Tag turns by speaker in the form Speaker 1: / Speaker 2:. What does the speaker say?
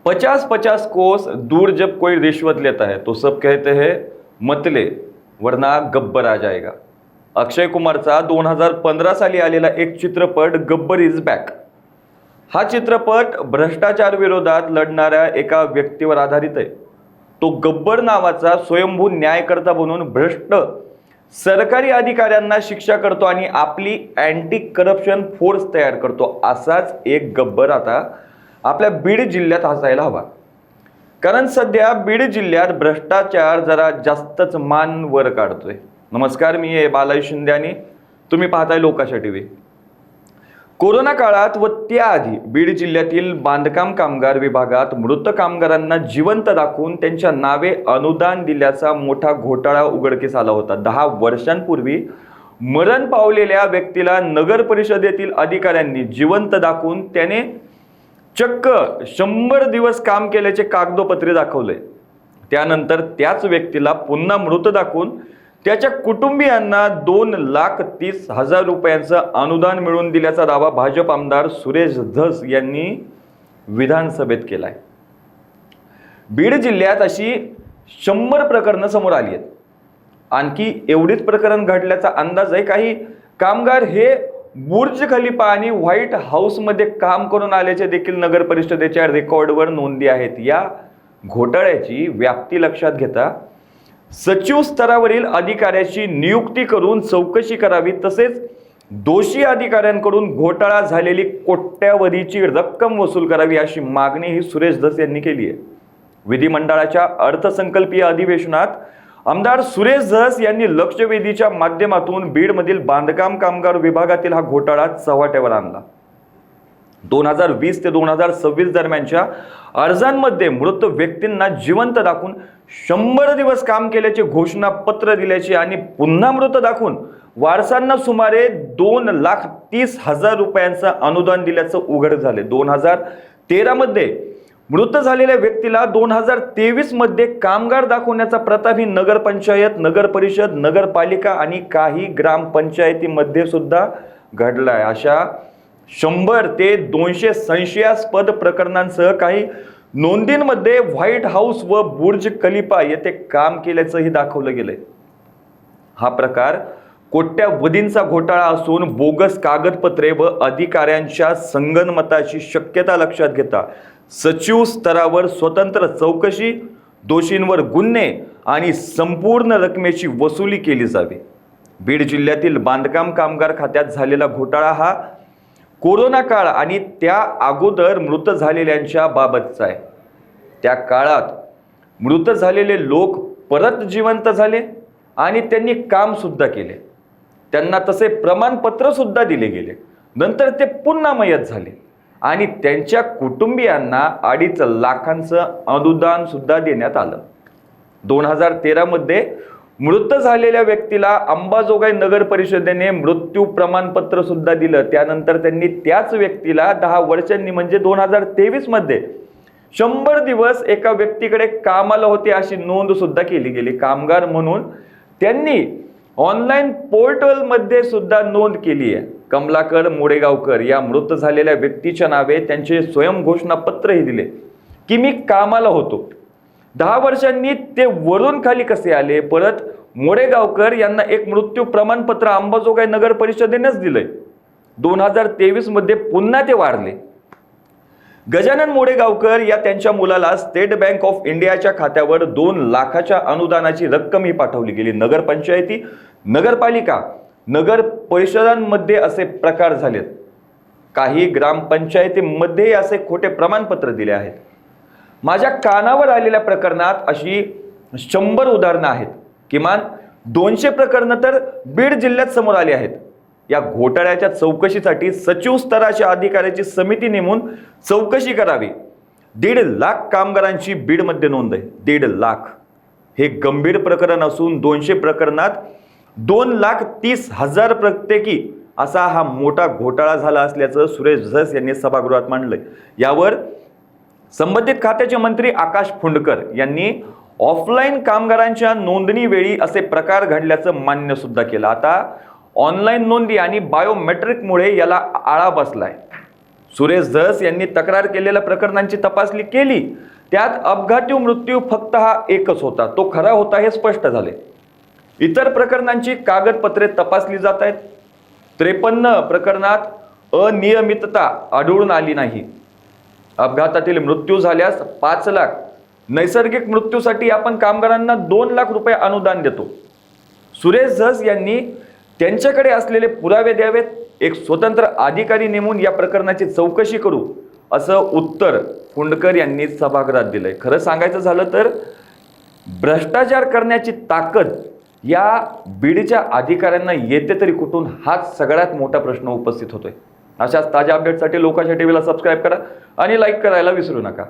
Speaker 1: 50-50 कोस दूर जब कोई रिश्वत लेता है तो सब कहते हैं मतले वरना गब्बर आ जाएगा। अक्षय कुमारचा 2015 साली आलेला एक चित्रपट गब्बर इज बॅक हा चित्रपट भ्रष्टाचार विरोधात लढणाऱ्या एका व्यक्तीवर आधारित आहे। तो गब्बर नावाचा स्वयंभू न्यायकर्ता बनून भ्रष्ट सरकारी अधिकाऱ्यांना शिक्षा करतो आणि आपली अँटी करप्शन फोर्स तयार करतो। असाच एक गब्बर आता आपल्या बीड जिल्ह्यात असायला हवा, कारण सध्या बीड जिल्ह्यात भ्रष्टाचार जरा जास्तच मान वर काढतोय। नमस्कार, मी आहे बालाजी शिंदे आणि तुम्ही पाहताय लोकाशा टीव्ही। कोरोना काळात व त्याआधी बीड जिल्ह्यातील बांधकाम कामगार विभागात मृत कामगारांना जिवंत दाखवून त्यांच्या नावे अनुदान दिल्याचा मोठा घोटाळा उघडकीस आला होता। 10 वर्षांपूर्वी मरण पावलेल्या व्यक्तीला नगर परिषदेतील अधिकाऱ्यांनी जिवंत दाखवून त्याने चक्क 100 दिवस काम केल्याचे कागदोपत्री दाखवले। त्यानंतर त्याच व्यक्तीला पुन्हा मृत दाखवून त्याच्या कुटुंबियांना 2,30,000 रुपयांचं अनुदान मिळवून दिल्याचा दावा भाजप आमदार सुरेश धस यांनी विधानसभेत केलाय। बीड जिल्ह्यात अशी 100 प्रकरणं समोर आली आहेत। आणखी एवढीच प्रकरण घडल्याचा अंदाज आहे। काही कामगार हे बुर्ज खलिफा आणि व्हाईट हाऊस मध्ये काम करून आल्याचे देखील नगर परिषदेच्या रेकॉर्डवर नोंदी आहेत। या घोटाळ्याची व्याप्ती लक्षात घेता सचिव स्तरावरील अधिकाऱ्याची नियुक्ती करून चौकशी करावी, तसेच दोषी अधिकाऱ्यांकडून घोटाळा झालेली कोट्यावधीची रक्कम वसूल करावी अशी मागणी ही सुरेश धस यांनी केली आहे। विधिमंडळाच्या अर्थसंकल्पीय अधिवेशनात आमदार सुरेश धस यांनी लक्षवेधीच्या माध्यमातून बीडमधील बांधकाम कामगार विभागातील हा घोटाळा चव्हाट्यावर आणला। 2020 ते 2026 दरम्यानच्या अर्जांमध्ये मृत व्यक्तींना जिवंत दाखवून 100 दिवस काम केल्याचे घोषणापत्र दिल्याचे आणि पुन्हा मृत दाखवून वारसांना सुमारे 2,30,000 रुपयांचं अनुदान दिल्याचं उघड झाले। 2013 मध्ये मृत झालेल्या व्यक्तीला 2023 मध्ये कामगार दाखवण्याचा प्रताप ही नगरपंचायत, नगर परिषद, नगरपालिका आणि काही ग्रामपंचायतीमध्ये सुद्धा घडलाय। अशा 100 ते 200 संशयास्पद प्रकरणांसह काही नोंदींमध्ये व्हाईट हाऊस व बुर्ज खलिफा येथे काम केल्याचंही दाखवलं गेलंय। हा प्रकार कोट्यावधींचा घोटाळा असून बोगस कागदपत्रे व अधिकाऱ्यांच्या संगनमताची शक्यता लक्षात घेता सचिव स्तरावर स्वतंत्र चौकशी, दोषींवर गुन्हे आणि संपूर्ण रकमेची वसुली केली जावी। बीड जिल्ह्यातील बांधकाम कामगार खात्यात झालेला घोटाळा हा कोरोना काळ आणि त्या अगोदर मृत झालेल्यांच्या बाबतचा आहे। त्या काळात मृत झालेले लोक परत जिवंत झाले आणि त्यांनी काम सुद्धा केले। त्यांना तसे प्रमाणपत्र सुद्धा दिले गेले। नंतर ते पुन्हा मयत झाले आणि त्यांच्या कुटुंबियांना 2.5 लाखांचं अनुदान सुद्धा देण्यात आलं। 2013 मध्ये मृत झालेल्या व्यक्तीला अंबाजोगाई नगर परिषदेने मृत्यू प्रमाणपत्र सुद्धा दिलं। त्यानंतर त्यांनी त्याच व्यक्तीला 10 वर्षांनी म्हणजे 2023 मध्ये 100 दिवस एका व्यक्तीकडे कामाला होते अशी नोंद सुद्धा केली गेली। कामगार म्हणून त्यांनी ऑनलाईन पोर्टल मध्ये सुद्धा नोंद केली आहे। कमलाकर मोडेगावकर या मृत झालेल्या व्यक्तीच्या नावे त्यांचे स्वयंघोषणापत्रही दिले की मी कामाला होतो। 10 वर्षांनी ते वरून खाली कसे आले? परत मोडेगावकर यांना एक मृत्यू प्रमाणपत्र अंबाजोगाई नगर परिषदेनेच दिलंय। 2023 मध्ये पुन्हा ते वारले। गजानन मोडेगावकर या त्यांच्या मुलाला स्टेट बँक ऑफ इंडियाच्या खात्यावर 2 लाखाच्या अनुदानाची रक्कम ही पाठवली गेली। नगरपंचायती, नगरपालिका, नगर परिषदांमध्ये असे प्रकार झालेत। काही ग्रामपंचायतीमध्ये असे खोटे प्रमाणपत्र दिले आहेत। माझ्या कानावर आलेल्या प्रकरणात अशी 100 उदाहरणं आहेत। किमान 200 प्रकरणं तर बीड जिल्ह्यात समोर आली आहेत। या घोटाळ्याच्या चौकशीसाठी सचिव स्तराच्या अधिकाऱ्याची समिती नेमून चौकशी करावी। 1.5 लाख कामगारांची बीडमध्ये नोंद आहे। 1.5 लाख हे गंभीर प्रकरण असून 200 प्रकरणात 2,30,000 प्रत्येकी असा हा मोठा घोटाळा झाला असल्याचं सुरेश धस यांनी सभागृहात मांडलंय। यावर संबंधित खात्याचे मंत्री आकाश फुंडकर यांनी ऑफलाईन कामगारांच्या नोंदणी वेळी असे प्रकार घडल्याचं मान्य सुद्धा केलं। आता ऑनलाईन नोंदी आणि बायोमेट्रिकमुळे याला आळा बसलाय। सुरेश धस यांनी तक्रार केलेल्या प्रकरणांची तपासणी केली, त्यात अपघाती मृत्यू फक्त हा एकच होता, तो खरा होता हे स्पष्ट झाले. इतर प्रकरणांची कागदपत्रे तपासली जात आहेत. 53 प्रकरणात अनियमितता आढळून आली नाही. अपघातातील मृत्यू झाल्यास 5 लाख, नैसर्गिक मृत्यूसाठी आपण कामगारांना 2 लाख रुपये अनुदान देतो. सुरेश धस यांनी त्यांच्याकडे असलेले पुरावे द्यावेत, एक स्वतंत्र अधिकारी नेमून या प्रकरणाची चौकशी करू, असं उत्तर कुंडकर यांनी सभागृहात दिलंय. खरं सांगायचं झालं तर भ्रष्टाचार करण्याची ताकद या बीडच्या अधिकाऱ्यांना येते तरी कुठून, हाच सगळ्यात मोठा प्रश्न उपस्थित होतोय. अशाच ताज्या अपडेटसाठी लोकांच्या टीव्हीला सबस्क्राईब करा आणि लाईक करायला विसरू नका.